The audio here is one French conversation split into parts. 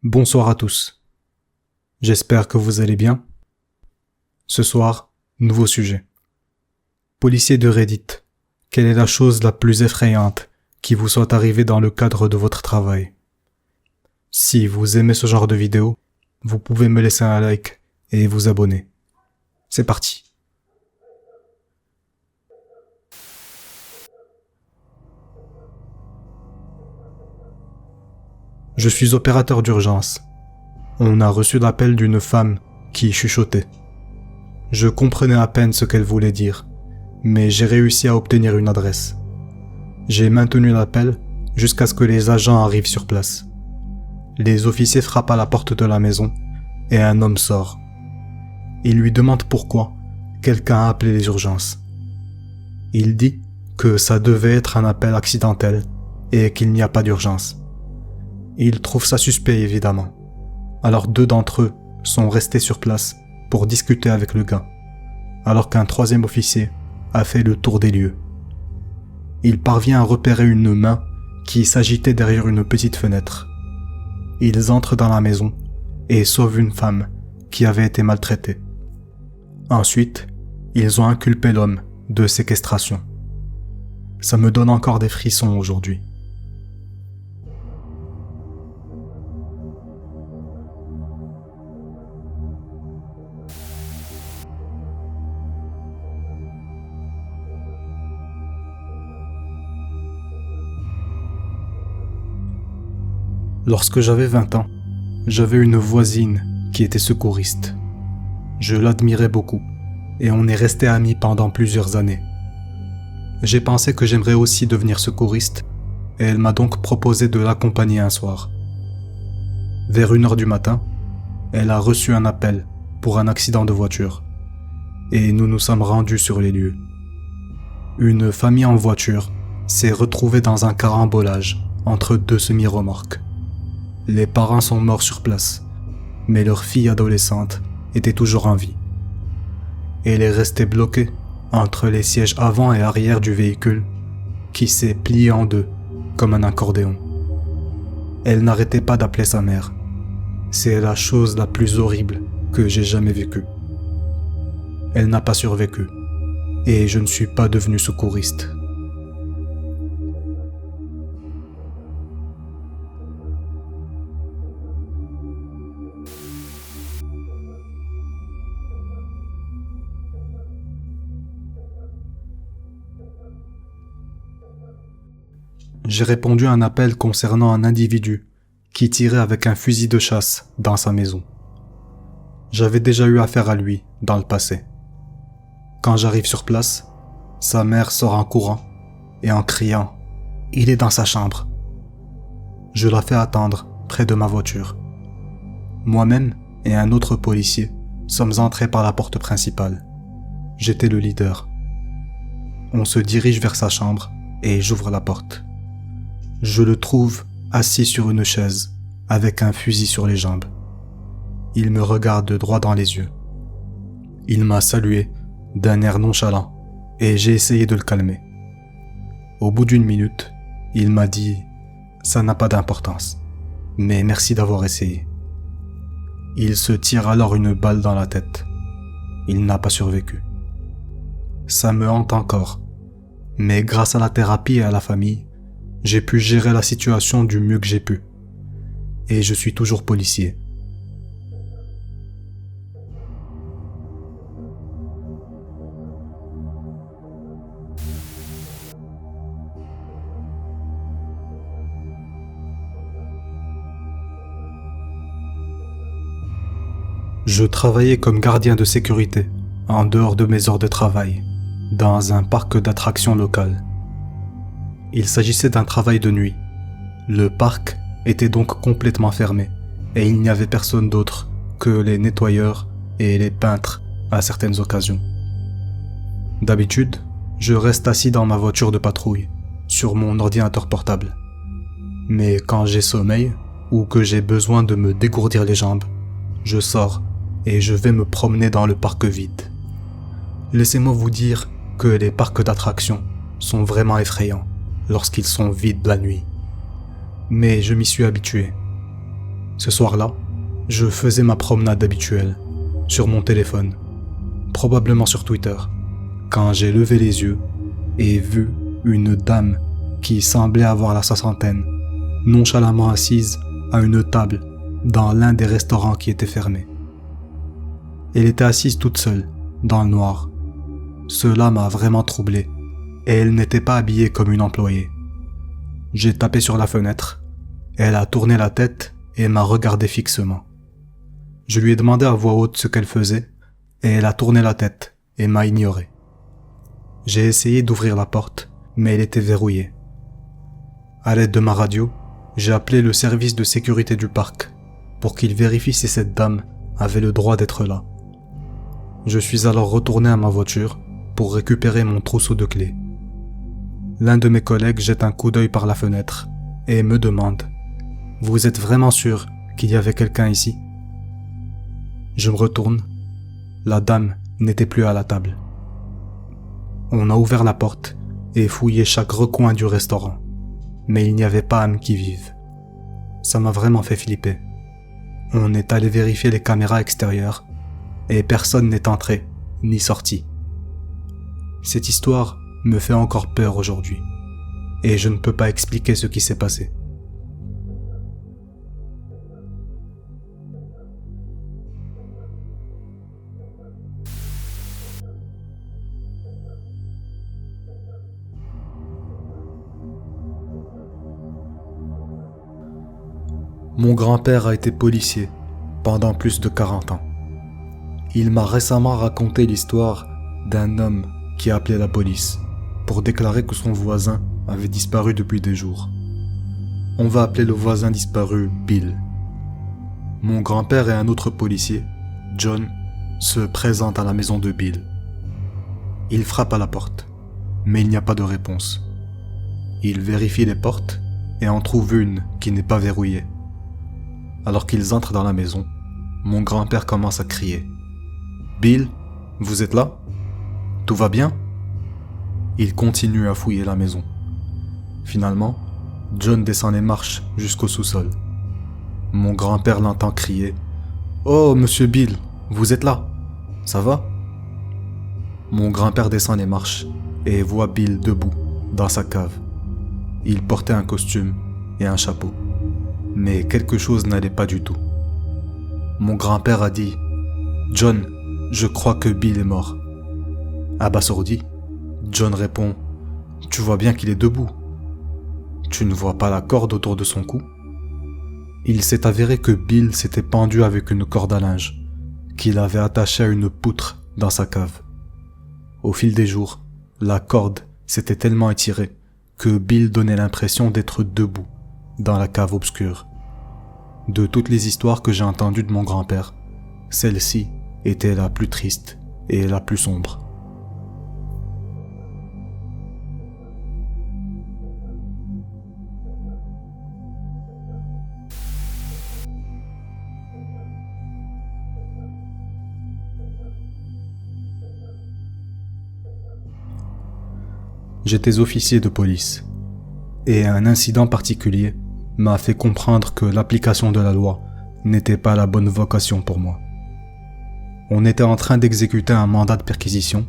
Bonsoir à tous. J'espère que vous allez bien. Ce soir, nouveau sujet. Policier de Reddit, quelle est la chose la plus effrayante qui vous soit arrivée dans le cadre de votre travail? Si vous aimez ce genre de vidéo, vous pouvez me laisser un like et vous abonner. C'est parti. Je suis opérateur d'urgence. On a reçu l'appel d'une femme qui chuchotait. Je comprenais à peine ce qu'elle voulait dire, mais j'ai réussi à obtenir une adresse. J'ai maintenu l'appel jusqu'à ce que les agents arrivent sur place. Les officiers frappent à la porte de la maison et un homme sort. Il lui demande pourquoi quelqu'un a appelé les urgences. Il dit que ça devait être un appel accidentel et qu'il n'y a pas d'urgence. Il trouve ça suspect évidemment. Alors 2 d'entre eux sont restés sur place pour discuter avec le gars, alors qu'un 3e officier a fait le tour des lieux. Il parvient à repérer une main qui s'agitait derrière une petite fenêtre. Ils entrent dans la maison et sauvent une femme qui avait été maltraitée. Ensuite, ils ont inculpé l'homme de séquestration. Ça me donne encore des frissons aujourd'hui. Lorsque j'avais 20 ans, j'avais une voisine qui était secouriste. Je l'admirais beaucoup et on est restés amis pendant plusieurs années. J'ai pensé que j'aimerais aussi devenir secouriste et elle m'a donc proposé de l'accompagner un soir. Vers 1h du matin, elle a reçu un appel pour un accident de voiture et nous nous sommes rendus sur les lieux. Une famille en voiture s'est retrouvée dans un carambolage entre 2 semi-remorques. Les parents sont morts sur place, mais leur fille adolescente était toujours en vie. Elle est restée bloquée entre les sièges avant et arrière du véhicule, qui s'est plié en 2 comme un accordéon. Elle n'arrêtait pas d'appeler sa mère. C'est la chose la plus horrible que j'ai jamais vécue. Elle n'a pas survécu, et je ne suis pas devenu secouriste. J'ai répondu à un appel concernant un individu qui tirait avec un fusil de chasse dans sa maison. J'avais déjà eu affaire à lui dans le passé. Quand j'arrive sur place, sa mère sort en courant et en criant « Il est dans sa chambre !» Je la fais attendre près de ma voiture. Moi-même et un autre policier sommes entrés par la porte principale. J'étais le leader. On se dirige vers sa chambre et j'ouvre la porte. Je le trouve assis sur une chaise, avec un fusil sur les jambes. Il me regarde droit dans les yeux. Il m'a salué d'un air nonchalant et j'ai essayé de le calmer. Au bout d'1 minute, il m'a dit « Ça n'a pas d'importance, mais merci d'avoir essayé ». Il se tire alors une balle dans la tête. Il n'a pas survécu. Ça me hante encore, mais grâce à la thérapie et à la famille, j'ai pu gérer la situation du mieux que j'ai pu. Et je suis toujours policier. Je travaillais comme gardien de sécurité, en dehors de mes heures de travail, dans un parc d'attractions local. Il s'agissait d'un travail de nuit. Le parc était donc complètement fermé et il n'y avait personne d'autre que les nettoyeurs et les peintres à certaines occasions. D'habitude, je reste assis dans ma voiture de patrouille, sur mon ordinateur portable. Mais quand j'ai sommeil ou que j'ai besoin de me dégourdir les jambes, je sors et je vais me promener dans le parc vide. Laissez-moi vous dire que les parcs d'attractions sont vraiment effrayants lorsqu'ils sont vides la nuit. Mais je m'y suis habitué. Ce soir-là, je faisais ma promenade habituelle, sur mon téléphone, probablement sur Twitter, quand j'ai levé les yeux et vu une dame qui semblait avoir la soixantaine, nonchalamment assise à une table dans l'un des restaurants qui étaient fermés. Elle était assise toute seule, dans le noir. Cela m'a vraiment troublé, et elle n'était pas habillée comme une employée. J'ai tapé sur la fenêtre, elle a tourné la tête et m'a regardé fixement. Je lui ai demandé à voix haute ce qu'elle faisait, et elle a tourné la tête et m'a ignoré. J'ai essayé d'ouvrir la porte, mais elle était verrouillée. À l'aide de ma radio, j'ai appelé le service de sécurité du parc pour qu'il vérifie si cette dame avait le droit d'être là. Je suis alors retourné à ma voiture pour récupérer mon trousseau de clés. L'un de mes collègues jette un coup d'œil par la fenêtre et me demande « Vous êtes vraiment sûr qu'il y avait quelqu'un ici ?» Je me retourne. La dame n'était plus à la table. On a ouvert la porte et fouillé chaque recoin du restaurant, mais il n'y avait pas âme qui vive. Ça m'a vraiment fait flipper. On est allé vérifier les caméras extérieures et personne n'est entré ni sorti. Cette histoire me fait encore peur aujourd'hui et je ne peux pas expliquer ce qui s'est passé. Mon grand-père a été policier pendant plus de 40 ans. Il m'a récemment raconté l'histoire d'un homme qui a appelé la police pour déclarer que son voisin avait disparu depuis des jours. On va appeler le voisin disparu Bill. Mon grand-père et un autre policier, John, se présentent à la maison de Bill. Ils frappent à la porte, mais il n'y a pas de réponse. Ils vérifient les portes et en trouvent une qui n'est pas verrouillée. Alors qu'ils entrent dans la maison, mon grand-père commence à crier. « Bill, vous êtes là? Tout va bien ?» Il continue à fouiller la maison. Finalement, John descend les marches jusqu'au sous-sol. Mon grand-père l'entend crier. « Oh, monsieur Bill, vous êtes là? Ça va ?» Mon grand-père descend les marches et voit Bill debout, dans sa cave. Il portait un costume et un chapeau. Mais quelque chose n'allait pas du tout. Mon grand-père a dit « John, je crois que Bill est mort. » Abasourdi, John répond « Tu vois bien qu'il est debout. Tu ne vois pas la corde autour de son cou ?» Il s'est avéré que Bill s'était pendu avec une corde à linge, qu'il avait attachée à une poutre dans sa cave. Au fil des jours, la corde s'était tellement étirée que Bill donnait l'impression d'être debout dans la cave obscure. De toutes les histoires que j'ai entendues de mon grand-père, celle-ci était la plus triste et la plus sombre. J'étais officier de police, et un incident particulier m'a fait comprendre que l'application de la loi n'était pas la bonne vocation pour moi. On était en train d'exécuter un mandat de perquisition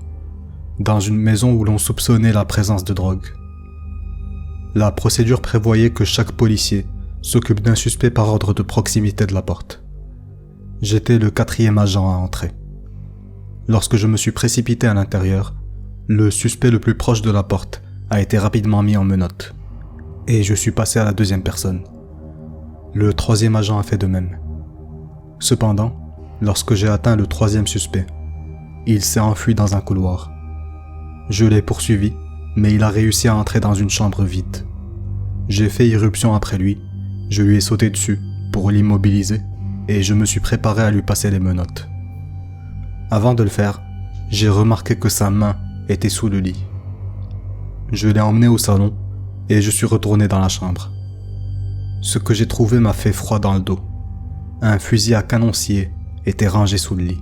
dans une maison où l'on soupçonnait la présence de drogue. La procédure prévoyait que chaque policier s'occupe d'un suspect par ordre de proximité de la porte. J'étais le 4e agent à entrer. Lorsque je me suis précipité à l'intérieur, le suspect le plus proche de la porte a été rapidement mis en menottes. Et je suis passé à la 2e personne. Le 3e agent a fait de même. Cependant, lorsque j'ai atteint le 3e suspect, il s'est enfui dans un couloir. Je l'ai poursuivi, mais il a réussi à entrer dans une chambre vide. J'ai fait irruption après lui, je lui ai sauté dessus pour l'immobiliser et je me suis préparé à lui passer les menottes. Avant de le faire, j'ai remarqué que sa main était sous le lit. Je l'ai emmené au salon et je suis retourné dans la chambre. Ce que j'ai trouvé m'a fait froid dans le dos. Un fusil à canoncier était rangé sous le lit.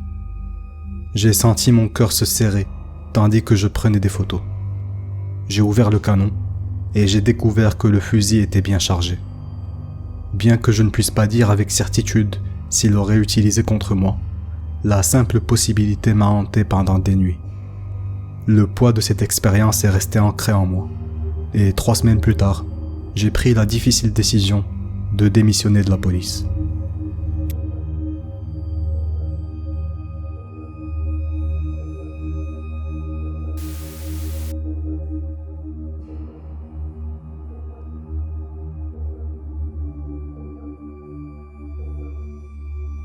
J'ai senti mon cœur se serrer tandis que je prenais des photos. J'ai ouvert le canon et j'ai découvert que le fusil était bien chargé. Bien que je ne puisse pas dire avec certitude s'il l'aurait utilisé contre moi, la simple possibilité m'a hanté pendant des nuits. Le poids de cette expérience est resté ancré en moi, et 3 semaines plus tard, j'ai pris la difficile décision de démissionner de la police.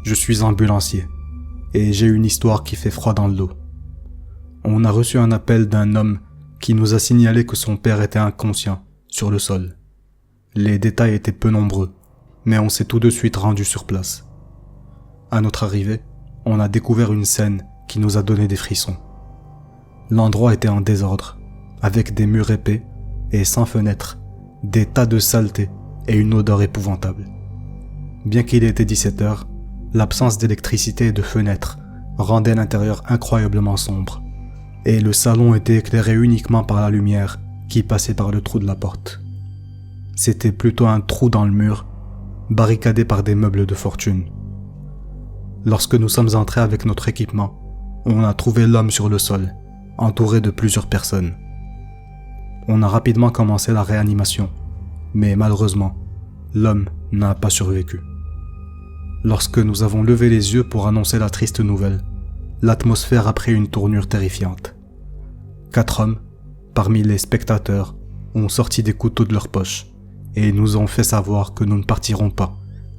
Je suis ambulancier, et j'ai une histoire qui fait froid dans le dos. On a reçu un appel d'un homme qui nous a signalé que son père était inconscient, sur le sol. Les détails étaient peu nombreux, mais on s'est tout de suite rendu sur place. À notre arrivée, on a découvert une scène qui nous a donné des frissons. L'endroit était en désordre, avec des murs épais et sans fenêtres, des tas de saleté et une odeur épouvantable. Bien qu'il était 17 heures, l'absence d'électricité et de fenêtres rendait l'intérieur incroyablement sombre, et le salon était éclairé uniquement par la lumière qui passait par le trou de la porte. C'était plutôt un trou dans le mur, barricadé par des meubles de fortune. Lorsque nous sommes entrés avec notre équipement, on a trouvé l'homme sur le sol, entouré de plusieurs personnes. On a rapidement commencé la réanimation, mais malheureusement, l'homme n'a pas survécu. Lorsque nous avons levé les yeux pour annoncer la triste nouvelle, l'atmosphère a pris une tournure terrifiante. 4 hommes, parmi les spectateurs, ont sorti des couteaux de leurs poches et nous ont fait savoir que nous ne partirons pas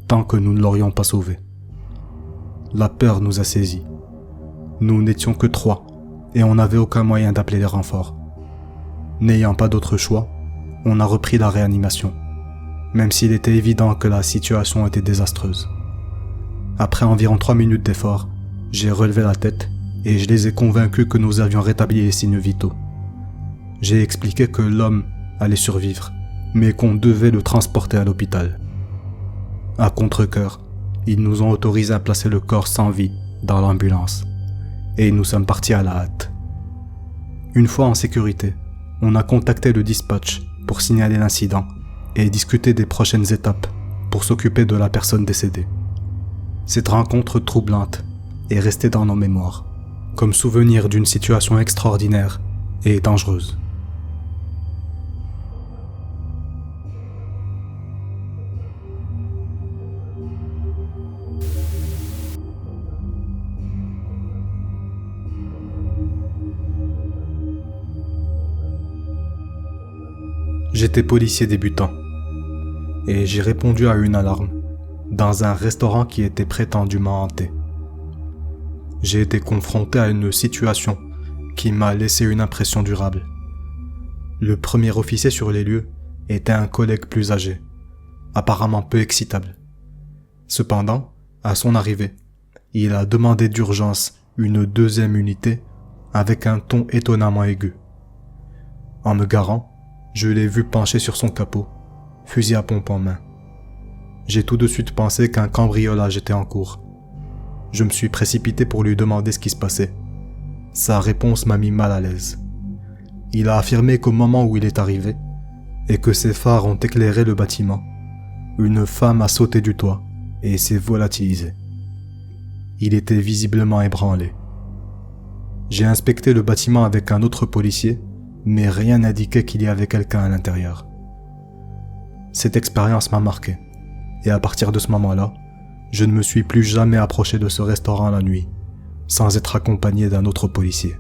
tant que nous ne l'aurions pas sauvé. La peur nous a saisis. Nous n'étions que 3 et on n'avait aucun moyen d'appeler les renforts. N'ayant pas d'autre choix, on a repris la réanimation, même s'il était évident que la situation était désastreuse. Après environ 3 minutes d'effort, j'ai relevé la tête et je les ai convaincus que nous avions rétabli les signes vitaux. J'ai expliqué que l'homme allait survivre, mais qu'on devait le transporter à l'hôpital. À contre-cœur, ils nous ont autorisé à placer le corps sans vie dans l'ambulance, et nous sommes partis à la hâte. Une fois en sécurité, on a contacté le dispatch pour signaler l'incident et discuter des prochaines étapes pour s'occuper de la personne décédée. Cette rencontre troublante est restée dans nos mémoires, comme souvenir d'une situation extraordinaire et dangereuse. J'étais policier débutant et j'ai répondu à une alarme dans un restaurant qui était prétendument hanté. J'ai été confronté à une situation qui m'a laissé une impression durable. Le premier officier sur les lieux était un collègue plus âgé, apparemment peu excitable. Cependant, à son arrivée, il a demandé d'urgence une 2e unité avec un ton étonnamment aigu. En me garant, je l'ai vu penché sur son capot, fusil à pompe en main. J'ai tout de suite pensé qu'un cambriolage était en cours. Je me suis précipité pour lui demander ce qui se passait. Sa réponse m'a mis mal à l'aise. Il a affirmé qu'au moment où il est arrivé, et que ses phares ont éclairé le bâtiment, une femme a sauté du toit et s'est volatilisée. Il était visiblement ébranlé. J'ai inspecté le bâtiment avec un autre policier, mais rien n'indiquait qu'il y avait quelqu'un à l'intérieur. Cette expérience m'a marqué, et à partir de ce moment-là, je ne me suis plus jamais approché de ce restaurant la nuit, sans être accompagné d'un autre policier.